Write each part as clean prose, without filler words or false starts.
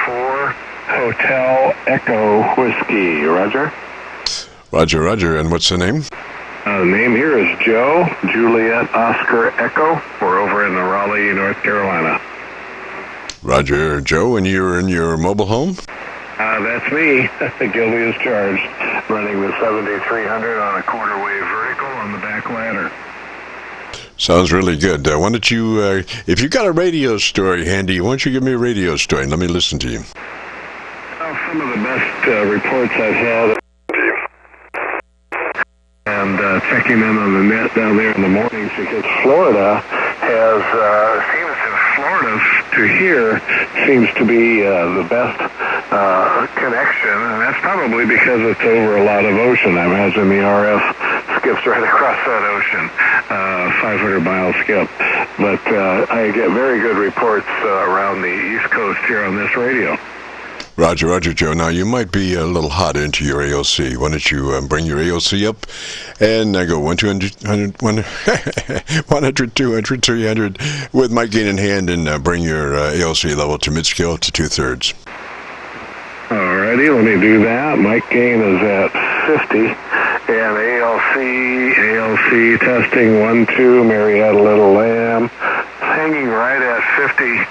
4 Hotel Echo Whiskey. Roger. Roger, Roger. And what's the name? The name here is Joe, Juliet Oscar Echo. We're over in the Raleigh, North Carolina. Roger, Joe, and you're in your mobile home? That's me, guilty as charged, running the 7300 on a quarter-wave vertical on the back ladder. Sounds really good. Why don't you, if you got a radio story handy, why don't you give me a radio story and let me listen to you? Well, some of the best reports I've had, and checking them on the net down there in the mornings, because Florida has, Florida to here seems to be the best connection, and that's probably because it's over a lot of ocean. I imagine the RF skips right across that ocean, 500-mile skip. But I get very good reports around the East Coast here on this radio. Roger, Roger, Joe. Now, you might be a little hot into your AOC. Why don't you bring your AOC up and go 1, 200, 100, 200, 300 with mic gain in hand, and bring your AOC level to mid-scale to 2/3. Alrighty, let me do that. Mic gain is at 50, and ALC testing 1, 2, Marietta Little Lamb, hanging right at 50,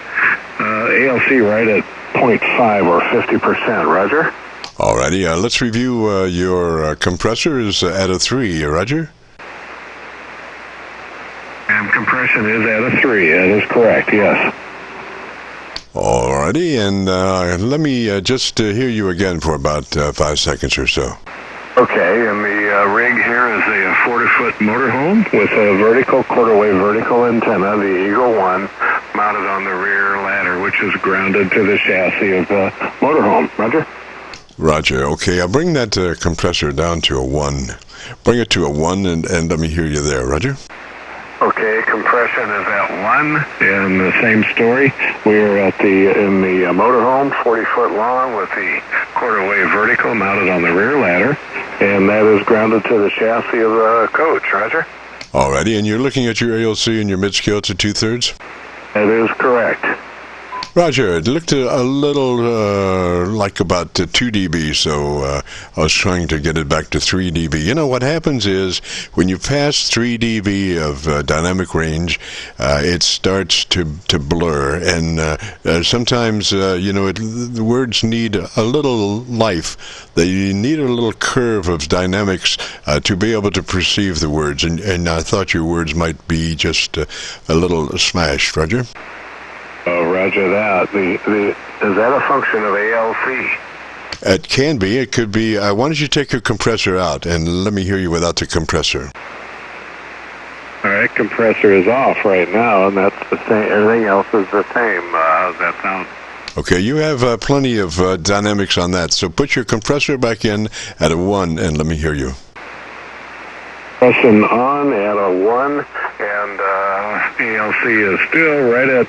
ALC right at 0.5 or 50%, Roger. Alrighty, let's review your compressor is at a 3, Roger. And compression is at a 3, that is correct, yes. Alrighty, and let me just hear you again for about 5 seconds or so. Okay, and the rig here is a 40-foot motorhome with a vertical, quarter-wave vertical antenna, the Eagle 1, mounted on the rear ladder, which is grounded to the chassis of the motorhome. Roger? Roger. Okay, I'll bring that compressor down to a 1. Bring it to a 1, and let me hear you there. Roger? Okay, compression is at 1, and the same story. We're in the motorhome, 40-foot long, with the quarter-wave vertical mounted on the rear ladder, and that is grounded to the chassis of the coach. Roger? Alrighty, and you're looking at your AOC and your mid-scale to 2/3? That is correct. Roger, it looked a little like about 2 dB, so I was trying to get it back to 3 dB. You know, what happens is when you pass 3 dB of dynamic range, it starts to blur, and sometimes, the words need a little life. They need a little curve of dynamics to be able to perceive the words, and I thought your words might be just a little smashed. Roger? Roger that. Is that a function of ALC? It can be. It could be. Why don't you take your compressor out and let me hear you without the compressor? All right, compressor is off right now, and that's the same. Everything else is the same. How's that sound? Okay, you have plenty of dynamics on that, so put your compressor back in at a 1 and let me hear you. Pressing on at a 1, and ALC is still right at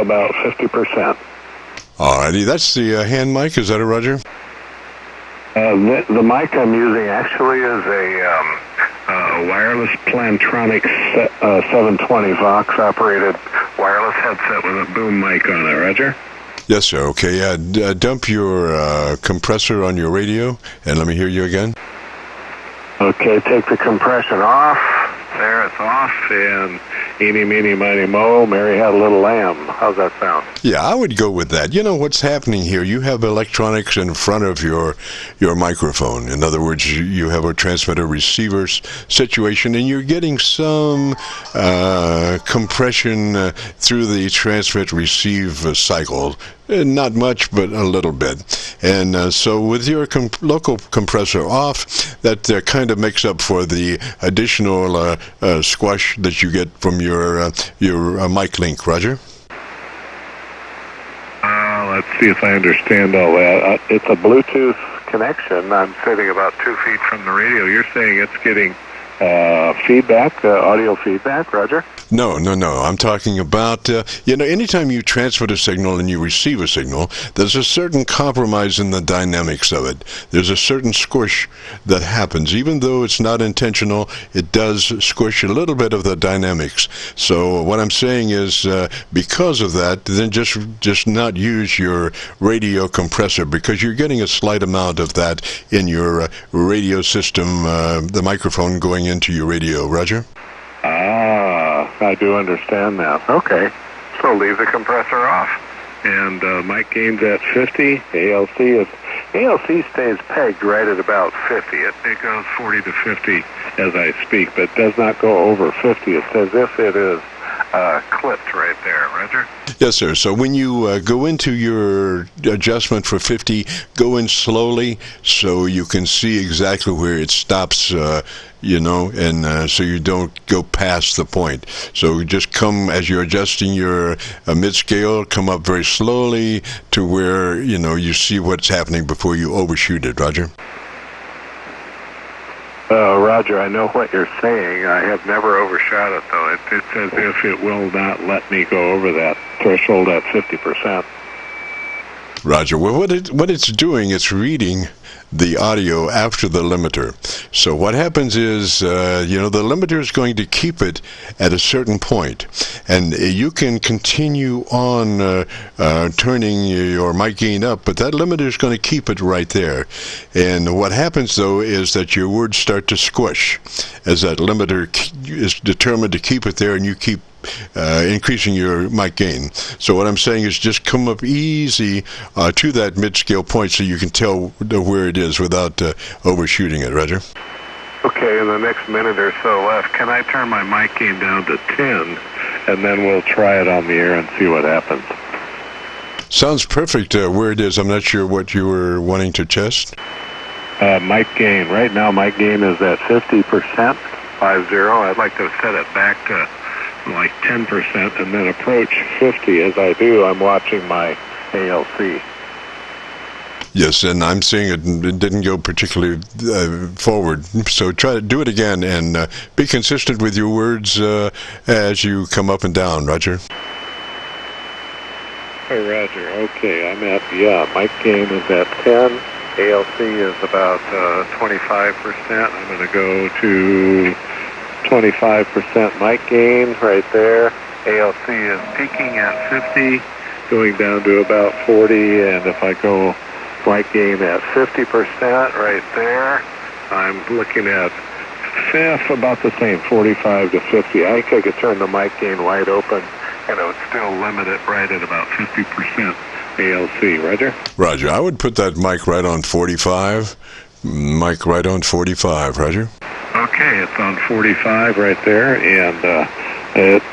about 50%. Alrighty, that's the hand mic. Is that a Roger? The mic I'm using actually is a wireless Plantronics 720 Vox-operated wireless headset with a boom mic on it. Roger? Yes, sir. Okay, dump your compressor on your radio and let me hear you again. Okay, take the compression off. There, it's off, and eeny, meeny, miny, mo, Mary had a little lamb. How's that sound? Yeah, I would go with that. You know what's happening here? You have electronics in front of your microphone. In other words, you have a transmitter-receiver situation, and you're getting some compression through the transmit-receive cycle. Not much, but a little bit. And so with your local compressor off, that kind of makes up for the additional squash that you get from your mic link. Roger? Let's see if I understand all that. It's a Bluetooth connection. I'm sitting about 2 feet from the radio. You're saying it's getting feedback, audio feedback, Roger? No. I'm talking about, anytime you transmit a signal and you receive a signal, there's a certain compromise in the dynamics of it. There's a certain squish that happens. Even though it's not intentional, it does squish a little bit of the dynamics. So what I'm saying is, because of that, then just not use your radio compressor, because you're getting a slight amount of that in your radio system, the microphone going into your radio. Roger? I do understand that. Okay. So leave the compressor off. And mic gain's at 50. ALC stays pegged right at about 50. It goes 40 to 50 as I speak, but does not go over 50. It's as if it is clipped right there. Roger? Yes, sir. So when you go into your adjustment for 50, go in slowly so you can see exactly where it stops, and so you don't go past the point. So just come, as you're adjusting your mid-scale, come up very slowly to where, you see what's happening before you overshoot it. Roger? Roger, I know what you're saying. I have never overshot it, though. It's as if it will not let me go over that threshold at 50%. Roger. Well, what it's doing, it's reading the audio after the limiter. So what happens is, the limiter is going to keep it at a certain point, and you can continue on turning your mic gain up, but that limiter is going to keep it right there. And what happens, though, is that your words start to squish as that limiter is determined to keep it there, and you keep increasing your mic gain. So what I'm saying is just come up easy to that mid-scale point so you can tell where it is without overshooting it. Roger? Okay, in the next minute or so left, can I turn my mic gain down to 10, and then we'll try it on the air and see what happens? Sounds perfect where it is. I'm not sure what you were wanting to test. Mic gain. Right now, mic gain is at 50%, 50. I'd like to set it back to like 10% and then approach 50. As I do, I'm watching my ALC. Yes, and I'm seeing it didn't go particularly forward. So try to do it again and be consistent with your words as you come up and down. Roger? Hey, Roger. Okay, I'm at, mic gain is at 10. ALC is about 25%. I'm going to go to 25% mic gain right there. ALC is peaking at 50, going down to about 40, and if I go mic gain at 50% right there, I'm looking at about the same, 45 to 50. I think I could turn the mic gain wide open, and it would still limit it right at about 50% ALC. Roger? Roger. I would put that mic right on 45. Mic right on 45. Roger? Okay, it's on 45 right there, and it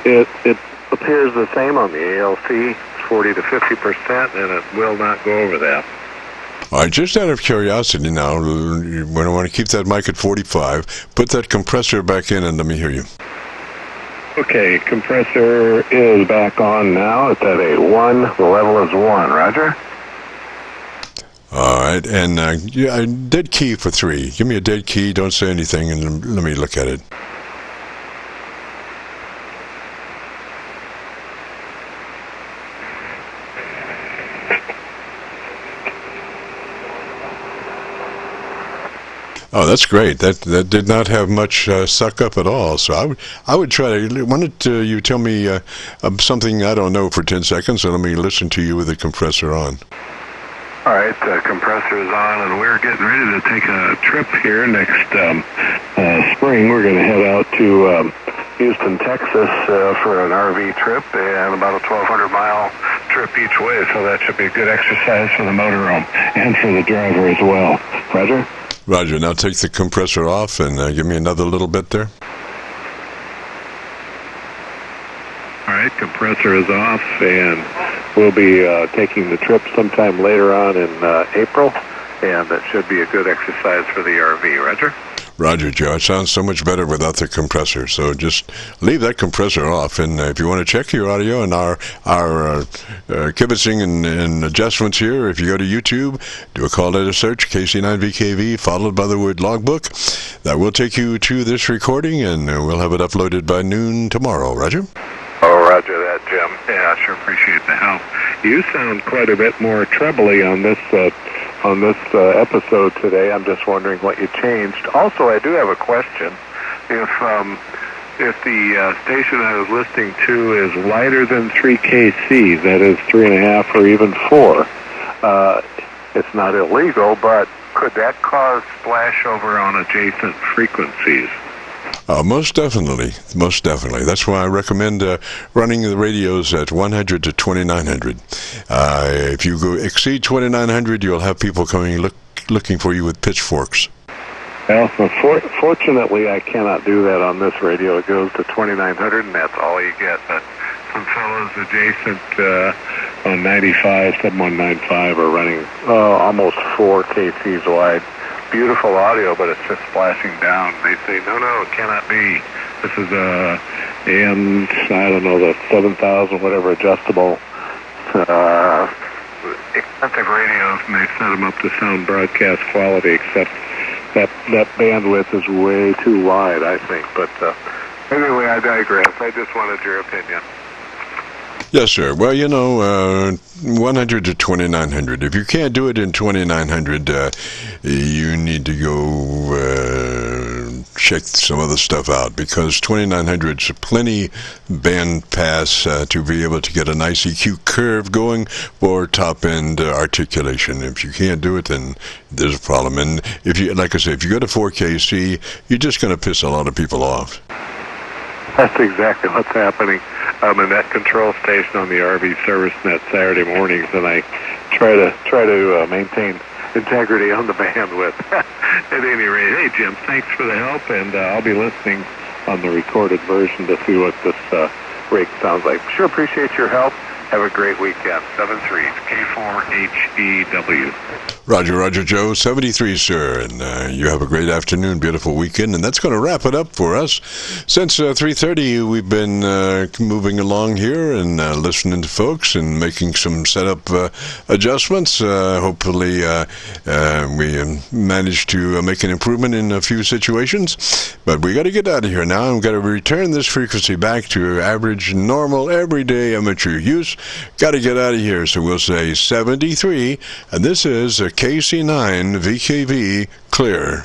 appears the same on the ALC, 40 to 50%, and it will not go over that. All right, just out of curiosity now, when I want to keep that mic at 45, put that compressor back in and let me hear you. Okay, compressor is back on now. It's at a 1. The level is 1. Roger? All right, and a dead key for 3. Give me a dead key, don't say anything, and let me look at it. Oh, that's great. That did not have much suck up at all. So I would try to. Why don't you tell me something I don't know for 10 seconds, and let me listen to you with the compressor on. All right, the compressor is on, and we're getting ready to take a trip here next spring. We're going to head out to Houston, Texas for an RV trip, and about a 1,200-mile trip each way, so that should be a good exercise for the motorhome and for the driver as well. Roger? Roger. Now take the compressor off and give me another little bit there. All right, compressor is off, and we'll be taking the trip sometime later on in April, and that should be a good exercise for the RV. Roger? Roger, Joe. It sounds so much better without the compressor. So just leave that compressor off. And if you want to check your audio and our kibitzing and adjustments here, if you go to YouTube, do a call letter search, KC9VKV, followed by the word logbook. That will take you to this recording, and we'll have it uploaded by noon tomorrow. Roger? Oh, roger that, Jim. Yeah, I sure appreciate the help. You sound quite a bit more trebly on this episode today. I'm just wondering what you changed. Also, I do have a question. If the station I was listening to is lighter than 3 kc, that is 3.5 or even 4, it's not illegal, but could that cause splashover on adjacent frequencies? Most definitely. Most definitely. That's why I recommend running the radios at 100 to 2900. If you go exceed 2900, you'll have people coming looking for you with pitchforks. Well, fortunately, I cannot do that on this radio. It goes to 2900, and that's all you get. But some fellows adjacent on 95, 7195 are running almost 4 kcs wide. Beautiful audio, but it's just splashing down. They say, no, it cannot be. This is a AM, I don't know, the 7000, whatever, adjustable, expensive radios, and they set them up to sound broadcast quality, except that bandwidth is way too wide, I think. But anyway, I digress. I just wanted your opinion. Yes, sir. Well, 100 to 2900. If you can't do it in 2900, you need to go check some other stuff out, because 2900 is plenty band pass to be able to get a nice EQ curve going for top-end articulation. If you can't do it, then there's a problem. And if you, like I say, if you go to 4KC, you're just going to piss a lot of people off. That's exactly what's happening. I'm in that control station on the RV service net Saturday mornings, and I try to maintain integrity on the bandwidth. At any rate, hey, Jim, thanks for the help, and I'll be listening on the recorded version to see what this rig sounds like. Sure appreciate your help. Have a great weekend. 73 K4HEW. Roger, Joe. 73, sir. And you have a great afternoon, beautiful weekend. And that's going to wrap it up for us. Since 3:30, we've been moving along here and listening to folks and making some setup adjustments. Hopefully, we managed to make an improvement in a few situations. But we got to get out of here now. We've got to return this frequency back to average, normal, everyday amateur use. Got to get out of here. So we'll say 73. And this is a KC9VKV clear.